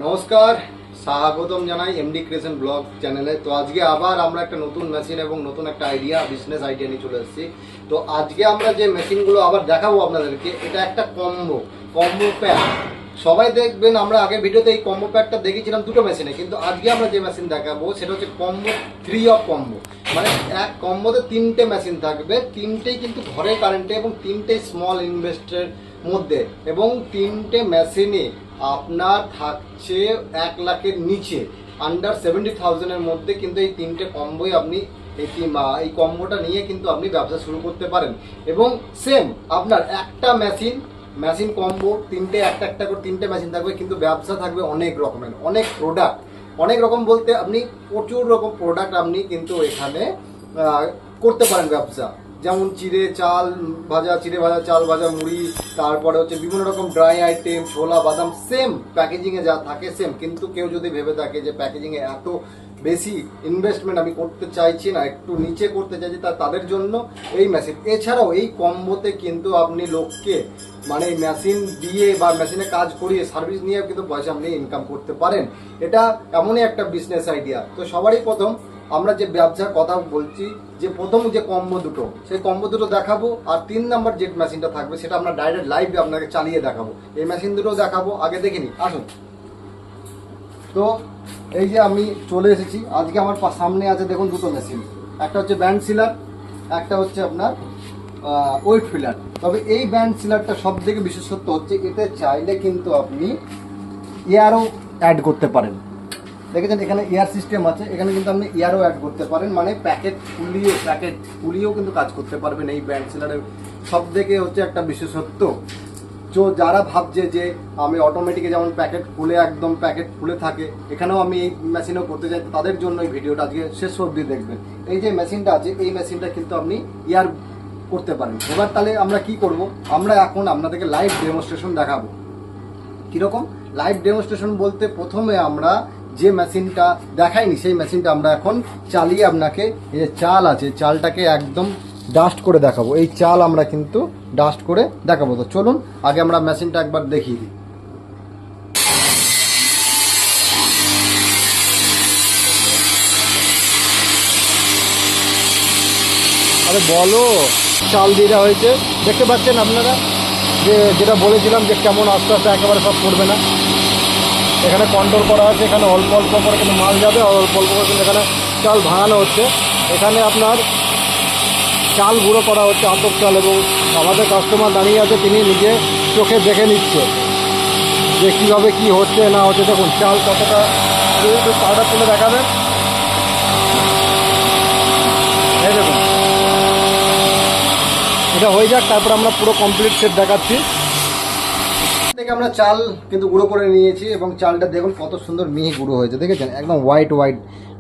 নমস্কার, স্বাগতম জানাই এমডি ক্রিয়েশন ব্লগ চ্যানেলে। তো আজকে আবার আমরা একটা নতুন মেশিন এবং নতুন একটা বিজনেস আইডিয়া নিয়ে চলে এসেছি। তো আজকে আমরা যে মেশিনগুলো আবার দেখাবো আপনাদেরকে, এটা একটা কম্বো প্যাক। সবাই দেখবেন, আমরা আগের ভিডিওতে এই কম্বো প্যাকটা দেখিয়েছিলাম দুটো মেশিনে, কিন্তু আজকে আমরা যে মেশিন দেখাবো সেটা হচ্ছে কম্বো 3 অফ কম্বো। মানে এক কম্বোতে 3টে মেশিন থাকবে, 3টেই কিন্তু ঘরের কারেন্টে এবং 3টে স্মল ইনভেস্টের মধ্যে, এবং 3টে মেশিনে আপনার থাকছে 1 লাখের নিচে, আন্ডার 70,000-এর মধ্যে। কিন্তু এই 3টে কম্বোই আপনি এই কম্বোটা নিয়ে কিন্তু আপনি ব্যবসা শুরু করতে পারেন। এবং সেম আপনার একটা মেশিন কম্বো 3টে, একটা করে 3টে মেশিন থাকবে, কিন্তু ব্যবসা থাকবে অনেক রকমের, অনেক প্রোডাক্ট। অনেক রকম বলতে আপনি প্রচুর রকম প্রোডাক্ট আপনি কিন্তু এখানে করতে পারেন ব্যবসা। যেমন চিড়ে ভাজা, চাল ভাজা, মুড়ি, তারপরে হচ্ছে বিভিন্ন রকম ড্রাই আইটেম, ছোলা, বাদাম, সেম প্যাকেজিংয়ে যা থাকে সেম। কিন্তু কেউ যদি ভেবে থাকে যে প্যাকেজিংয়ে এত বেশি ইনভেস্টমেন্ট আমি করতে চাইছি না, একটু নিচে করতে চাইছি, তাদের জন্য এই মেশিন। এছাড়াও এই কম্বোতে কিন্তু আপনি লোককে মানে মেশিন দিয়ে বা মেশিনে কাজ করিয়ে সার্ভিস নিয়ে কিন্তু পয়সা আপনি ইনকাম করতে পারেন। এটা এমনই একটা বিজনেস আইডিয়া। তো সবারই প্রথম আমরা যে ব্যবসার কথা বলছি, যে প্রথম যে কম্বো দুটো, সেই কম্বো দুটো দেখাবো। আর 3 নাম্বার যে মেশিনটা থাকবে সেটা আমরা ডাইরেক্ট লাইভে আপনাকে চালিয়ে দেখাবো। এই মেশিন দুটো দেখাবো, আগে দেখে নিই, আসুন। তো এই যে আমি চলে এসেছি, আজকে আমার সামনে আছে দেখুন দুটো মেশিন। একটা হচ্ছে ব্যান্ড সিলার, একটা হচ্ছে আপনার ওয়েট ফিলার। তবে এই ব্যান্ড সিলারটা সব থেকে বিশেষত্ব হচ্ছে এতে চাইলে কিন্তু আপনি এয়ারও অ্যাড করতে পারেন। দেখেছেন এখানে এয়ার সিস্টেম আছে, এখানে কিন্তু আপনি এয়ারও অ্যাড করতে পারেন, মানে প্যাকেট খুলিয়েও কিন্তু কাজ করতে পারবেন। এই ব্যান্ড সিলারের সব থেকে হচ্ছে একটা বিশেষত্ব। তো যারা ভাবছে যে আমি অটোমেটিকে যেমন প্যাকেট খুলে থাকে, এখানেও আমি এই মেশিনও করতে চাই, তাদের জন্য এই ভিডিওটা আজকে শেষ অবধি দেখবেন। এই যে মেশিনটা আছে, এই মেশিনটা কিন্তু আপনি এয়ার করতে পারেন। এবার তাহলে আমরা কি করব, আমরা এখন আপনাদেরকে লাইভ ডেমনস্ট্রেশন দেখাবো। কীরকম লাইভ ডেমনস্ট্রেশন বলতে, প্রথমে আমরা যে মেশিনটা দেখাইনি সেই মেশিনটা আমরা এখন চালিয়ে আপনাকে, এই যে চাল আছে, চালটাকে একদম ডাস্ট করে দেখাবো। এই চাল আমরা কিন্তু ডাস্ট করে দেখাবো। তো চলুন আগে আমরা মেশিনটা একবার দেখিয়ে দিই। আরে বলো, চাল দিয়ে দেওয়া হয়েছে, দেখতে পাচ্ছেন আপনারা যে যেটা বলেছিলাম যে কেমন আস্তে আস্তে একেবারে সব পড়বে না। এখানে কন্ট্রোল করা আছে, এখানে অল্প অল্প করে কিন্তু মাল যাবে, অল্প অল্প করে কিন্তু এখানে চাল ভাঙানো হচ্ছে। এখানে আপনার চাল গুঁড়ো করা হচ্ছে, আতপ চাল, এবং আমাদের কাস্টমার দাঁড়িয়ে আছে, তিনি নিজে চোখে দেখে নিচ্ছে যে কীভাবে কী হচ্ছে না হচ্ছে। দেখুন চাল কতটা, একটু পাউডার তুলে দেখাবেন, এই দেখুন এটা হয়ে যাক, তারপর আমরা পুরো কমপ্লিট সেট দেখাচ্ছি। থেকে আমরা চাল কিন্তু গুঁড়ো করে নিয়েছি, এবং চালটা দেখুন কত সুন্দর মিহি গুঁড়ো হয়েছে, দেখেছেন একদম হোয়াইট।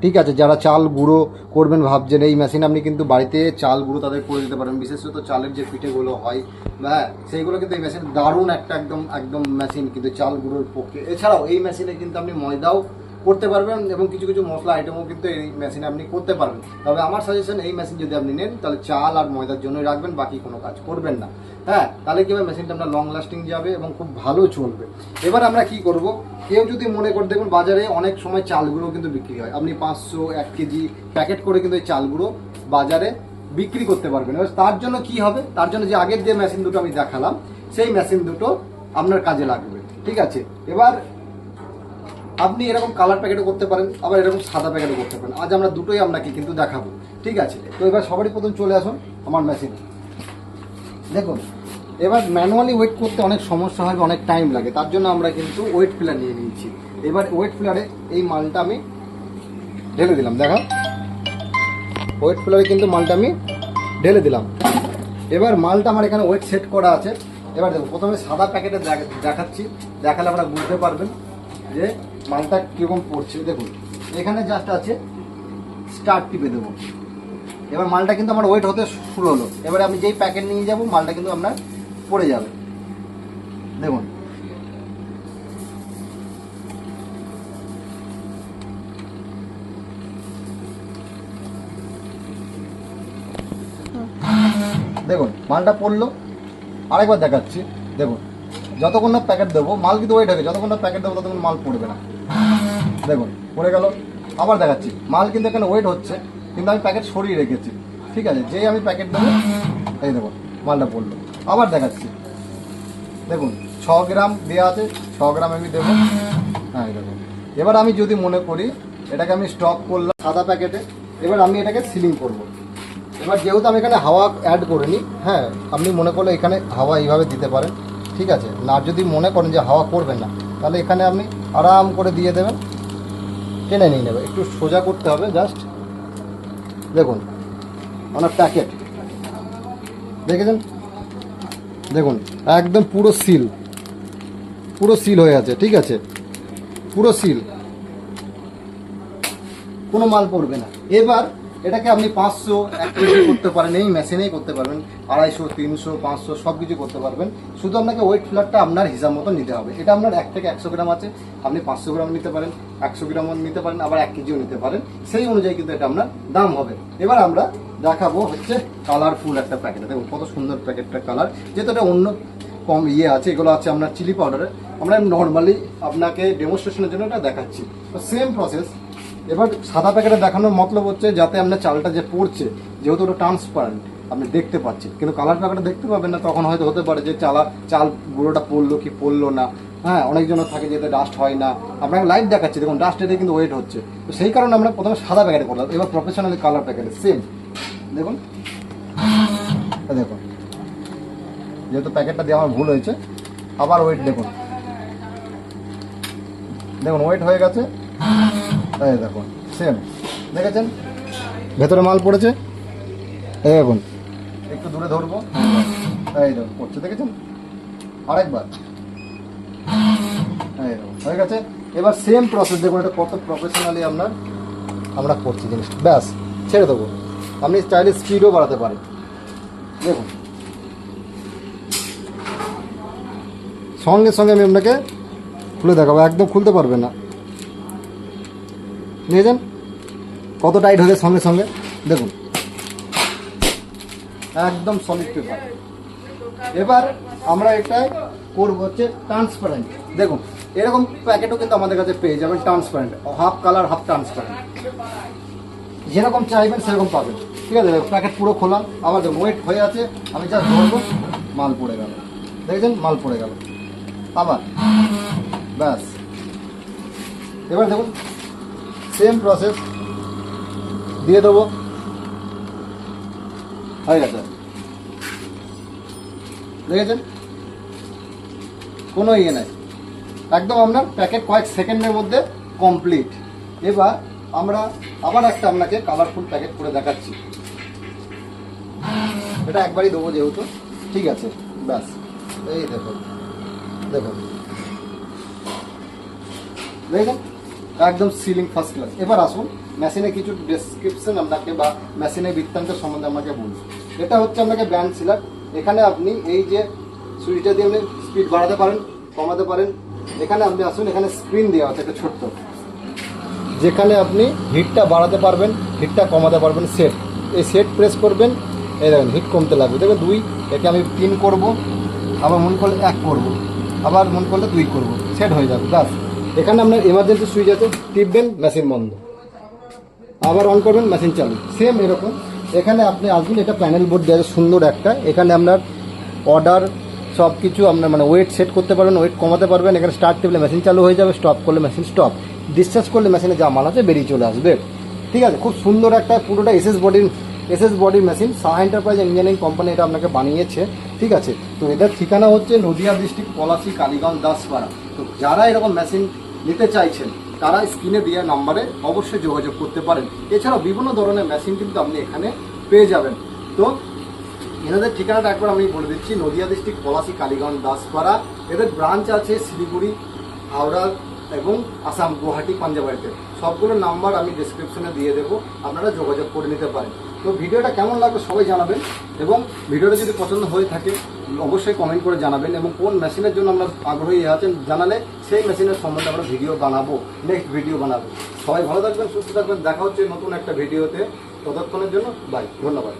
ঠিক আছে, যারা চাল গুঁড়ো করবেন ভাবছেন, এই মেশিন আপনি কিন্তু বাড়িতে চাল গুঁড়ো তাদের করে দিতে পারেন। বিশেষত চালের যে পিঠেগুলো হয়, হ্যাঁ, সেইগুলো কিন্তু এই মেশিন দারুণ একটা একদম মেশিন কিন্তু চাল গুঁড়োর পক্ষে। এছাড়াও এই মেশিনে কিন্তু আপনি ময়দাও করতে পারবেন, এবং কিছু কিছু মশলা আইটেমও কিন্তু এই মেশিনে আপনি করতে পারবেন। তবে আমার সাজেশন, এই মেশিন যদি আপনি নেন তাহলে চাল আর ময়দার জন্যই রাখবেন, বাকি কোনো কাজ করবেন না। হ্যাঁ, তাহলে কী হবে, মেশিনটা আপনার লং লাস্টিং যাবে এবং খুব ভালো চলবে। এবার আমরা কি করব, কেউ যদি মনে করে, দেখুন বাজারে অনেক সময় চালগুলো কিন্তু বিক্রি হয়, আপনি 500 1 কেজি প্যাকেট করে কিন্তু এই চালগুলো বাজারে বিক্রি করতে পারবেন। এবার তার জন্য কি হবে, তার জন্য যে আগের যে মেশিন দুটো আমি দেখালাম, সেই মেশিন দুটো আপনার কাজে লাগবে। ঠিক আছে, এবার আপনি এরকম কালার প্যাকেটও করতে পারেন, আবার এরকম সাদা প্যাকেটও করতে পারেন। আজ আমরা দুটোই আপনাকে কিন্তু দেখাবো। ঠিক আছে, তো এবার সবারই প্রথম চলে আসুন আমার মেশিনে। দেখুন এবার ম্যানুয়ালি ওয়েট করতে অনেক সমস্যা হয়, অনেক টাইম লাগে, তার জন্য আমরা কিন্তু ওয়েট ফিলার নিয়ে নিয়েছি। এবার ওয়েট ফিলারে এই মালটা আমি ঢেলে দিলাম, দেখা ওয়েট ফিলারে কিন্তু মালটা আমি ঢেলে দিলাম। এবার মালটা আমার এখানে ওয়েট সেট করা আছে। এবার দেখুন প্রথমে সাদা প্যাকেটে দেখাচ্ছি, দেখালে আপনারা বুঝতে পারবেন যে মালটা কীরকম পড়ছে। দেখুন এখানে জাস্ট আছে, স্টার্ট টিপে দেবো। এবার মালটা কিন্তু আমার ওয়েট হতে শুরু হলো। এবারে আমি যেই প্যাকেট নিয়ে যাব, মালটা কিন্তু আপনার পড়ে যাবে। দেখুন দেখুন মালটা পড়লো। আরেকবার দেখাচ্ছি, দেখুন যতক্ষণ না প্যাকেট দেবো, মাল কিন্তু ওয়েট হবে, যতক্ষণ না প্যাকেট দেবো ততক্ষণ মাল পড়বে না। দেখুন পড়ে গেল। আবার দেখাচ্ছি, মাল কিন্তু এখানে ওয়েট হচ্ছে, কিন্তু আমি প্যাকেট সরিয়ে রেখেছি। ঠিক আছে, যেই আমি প্যাকেট দেবো, এই দেখুন মালটা পড়লো। আবার দেখাচ্ছি, দেখুন 6 গ্রাম দেওয়া আছে, 6 গ্রাম আমি দেবো। হ্যাঁ দেখুন, এবার আমি যদি মনে করি এটাকে আমি স্টক করলাম সাদা প্যাকেটে, এবার আমি এটাকে সিলিং করব। এবার যেহেতু আমি এখানে হাওয়া অ্যাড করিনি, হ্যাঁ আপনি মনে করলে এখানে হাওয়া এইভাবে দিতে পারেন। ঠিক আছে, না যদি মনে করেন যে হাওয়া করবেন না, তাহলে এখানে আপনি আরাম করে দিয়ে দেবেন, টেনে নিয়ে নেবে। একটু সোজা করতে হবে জাস্ট। দেখুন আমার প্যাকেট দেখেছেন, দেখুন একদম পুরো সিল, পুরো সিল হয়ে আছে। ঠিক আছে, পুরো সিল, কোনো মাল পড়বে না। এবার এটাকে আপনি 500 1 কেজি করতে পারেন, এই মেশিনেই করতে পারবেন, 250 300 500 সব কিছু করতে পারবেন। শুধু আপনাকে ওয়েট ফ্ল্যাটটা আপনার হিসাব মতো নিতে হবে। এটা আপনার 1 থেকে 100 গ্রাম আছে, আপনি 500 গ্রাম নিতে পারেন, 100 গ্রামও নিতে পারেন, আবার 1 কেজিও নিতে পারেন। সেই অনুযায়ী কিন্তু এটা আপনার দাম হবে। এবার আমরা দেখাবো হচ্ছে কালারফুল একটা প্যাকেট। দেখুন কত সুন্দর প্যাকেটটা কালার, যেহেতু এটা অন্য কম আছে, এগুলো আছে আপনার চিলি পাউডারে। আমরা নর্মালি আপনাকে ডেমনস্ট্রেশনের জন্য এটা দেখাচ্ছি, তো সেম প্রসেস। এবার সাদা প্যাকেটে দেখানোর মতলব হচ্ছে যাতে আপনার চালটা যে পড়ছে, যেহেতু ওটা ট্রান্সপারেন্ট আপনি দেখতে পাচ্ছেন, কিন্তু কালার প্যাকেটে দেখতে পাবেন না। তখন হয়তো হতে পারে যে চাল গুঁড়োটা পড়লো কি পড়লো না। হ্যাঁ, অনেকজনের থাকে যেতে ডাস্ট হয় না, আপনাকে লাইট দেখাচ্ছে, দেখুন ডাস্ট এতে কিন্তু ওয়েট হচ্ছে। তো সেই কারণে আমরা প্রথমে সাদা প্যাকেটে করলাম। এবার প্রফেশনালি কালার প্যাকেটে সেম দেখুন, দেখুন যেহেতু প্যাকেটটা দিয়ে আমার ভুল হয়েছে, আবার ওয়েট দেখুন, দেখুন ওয়েট হয়ে গেছে। এই দেখুন সেম, দেখেছেন ভেতরে মাল পড়েছে। এই দেখুন একটু দূরে ধরবো, এই দেখুন পড়ছে, দেখেছেন। আরেকবার, এই দেখুন হয়ে গেছে। এবার সেম প্রসেস দেখুন, এটা কত প্রফেশনালি আমরা করছি জিনিস। ব্যাস ছেড়ে দেবো, আপনি চাইলে স্পিডও বাড়াতে পারেন। দেখুন সঙ্গে সঙ্গে আমি আপনাকে খুলে দেখাবো, একদম খুলতে পারবে না। নিয়েছেন কত টাইট হয়ে সঙ্গে সঙ্গে, দেখুন একদম সলিড পেপার। এবার আমরা এটা করবো হচ্ছে ট্রান্সপারেন্ট। দেখুন এরকম প্যাকেটও কিন্তু আমাদের কাছে পেয়ে যাবেন, transparent, half colour half transparent, যেরকম চাইবেন সেরকম পাবেন। ঠিক আছে, প্যাকেট পুরো খোলা, আমাদের ওয়েট হয়ে আছে, আমি যা ধরবো মাল পড়ে গেল, দেখেছেন মাল পড়ে গেল। আবার ব্যাস, এবার দেখুন সেম প্রসেস দিয়ে দেবো, হয়ে গেছে, দেখেছেন কোনো ইয়ে নাই, একদম আপনার প্যাকেট কয়েক সেকেন্ডের মধ্যে কমপ্লিট। এবার আমরা আবার একটা আপনাকে কালারফুল প্যাকেট করে দেখাচ্ছি, এটা একবারই দেবো যেহেতু। ঠিক আছে, ব্যাস এই দেখুন, দেখুন দেখেন একদম সিলিং ফার্স্ট ক্লাস। এবার আসুন মেশিনে কিছু ডেসক্রিপশন আপনাকে বা মেশিনের বৃত্তান্ত সম্বন্ধে আমাকে বলুন। এটা হচ্ছে আপনাকে ব্যান্ড সিলার। এখানে আপনি এই যে সুইচটা দিয়ে আপনি স্পিড বাড়াতে পারেন, কমাতে পারেন। এখানে আপনি আসুন, এখানে স্ক্রিন দেওয়া আছে একটা ছোট্ট, যেখানে আপনি হিটটা বাড়াতে পারবেন, হিটটা কমাতে পারবেন। সেট, এই সেট প্রেস করবেন, এই দেখেন হিট কমতে লাগবে। দেখবেন 2, একে আমি 3 করব, আবার মন করলে 1 করব, আবার মন করলে 2 করব, সেট হয়ে যাবে। ব্যাস, এখানে আপনার এমার্জেন্সি সুইচ আছে, টিপবেন মেশিন বন্ধ, আবার অন করবেন মেশিন চালু। সেম এরকম এখানে আপনি আসবেন, এটা প্যানেল বোর্ড দেওয়া আছে সুন্দর একটা। এখানে আপনার অর্ডার সব কিছু আপনার মানে ওয়েট সেট করতে পারবেন, ওয়েট কমাতে পারবেন। এখানে স্টার্ট টিপলে মেশিন চালু হয়ে যাবে, স্টপ করলে মেশিন স্টপ, ডিসচার্জ করলে মেশিনে যা মাল আছে বেরিয়ে চলে আসবে। ঠিক আছে, খুব সুন্দর একটা, পুরোটা এসএস বডির machine. Saha enterprise engineering company এটা আপনাকে বানিয়েছে। ঠিক আছে, তো এটার ঠিকানা হচ্ছে নদিয়া ডিস্ট্রিক্ট, পলাশী, কালীগঞ্জ, দাসপাড়া। তো যারা এরকম মেশিন নিতে চাইছেন তারা স্ক্রিনে দেওয়া নাম্বারে অবশ্যই যোগাযোগ করতে পারেন। এছাড়াও বিভিন্ন ধরনের মেশিন কিন্তু আপনি এখানে পেয়ে যাবেন। তো এনাদের ঠিকানাটা একবার আমি বলে দিচ্ছি, নদিয়া ডিস্ট্রিক্ট, পলাশী, কালীগঞ্জ, দাসপাড়া। এদের ব্রাঞ্চ আছে শিলিগুড়ি, হাওড়া এবং আসাম, গুয়াহাটি, পাঞ্জাবাড়িতে। সবগুলো নাম্বার আমি ডিসক্রিপশনে দিয়ে দেবো, আপনারা যোগাযোগ করে নিতে পারেন। তো ভিডিওটা কেমন লাগবে সবাই জানাবেন, এবং ভিডিওটা যদি পছন্দ হয়ে থাকে অবশ্যই কমেন্ট করে জানাবেন, এবং কোন মেশিনের জন্য আমরা আগ্রহী আছেন জানালে সেই মেশিনের সম্বন্ধে আমরা ভিডিও বানাবো, নেক্সট ভিডিও বানাবো। সবাই ভালো থাকবেন, সুস্থ থাকবেন, দেখা হচ্ছে নতুন একটা ভিডিওতে। ততক্ষণের জন্য বাই, ধন্যবাদ।